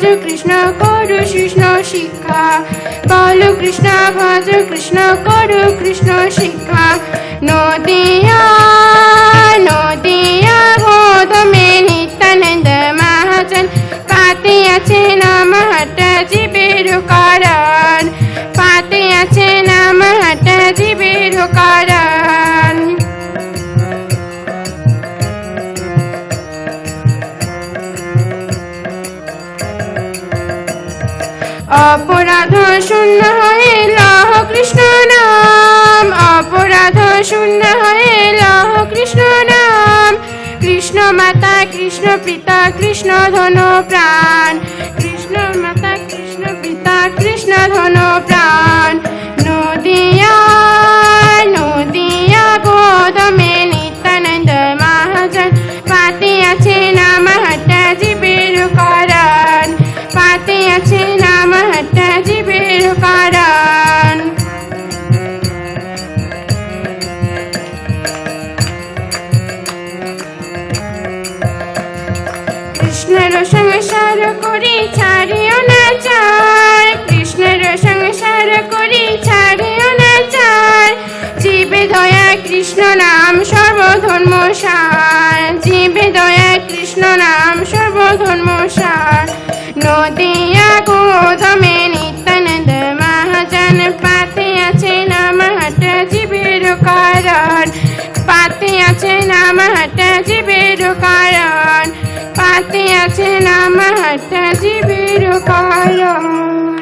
ভজ কৃষ্ণ করু কৃষ্ণ শিক্ষা। বলো কৃষ্ণ ভজ কৃষ্ণ করু কৃষ্ণ শিক্ষা। নদিয়া নদিয়া গোধমে নিত্যানন্দ মহাজন পাতে আছে নাম হট জীবের কারণ। পাতে আছে নাম হট জীবের কারণ। অপরাধ শূন্য হয়ে লহ কৃষ্ণ নাম। অপরাধ শূন্য হয়ে লহ কৃষ্ণ নাম। কৃষ্ণ মাতা কৃষ্ণ পিতা কৃষ্ণ ধন প্রাণ। কৃষ্ণ মাতা কৃষ্ণ পিতা কৃষ্ণ ধন প্রাণ। নদিয়া নদিয়া গোধমে নিত্যানন্দ মহাজন পাতে আছে নাম হট জীবের কারণ। পাতে আছে নাম হট জীবের কারণ। কৃষ্ণের সংসার করি ছাড়িও না চায়। কৃষ্ণের সংসার করি ছাড়িও না চায়। জীবে দয়া কৃষ্ণ নাম সর্বধর্ম সার। জীবে দয়া কৃষ্ণ নাম সর্বধর্ম সার। নদিয়া গোধমে নিত্যানন্দ মহাজন পাতে আছে নাম হট জীবের কারণ। পাতে আছে নাম হট জীবের কারণ। পাতে আছে নাম হট জীবের কারণ।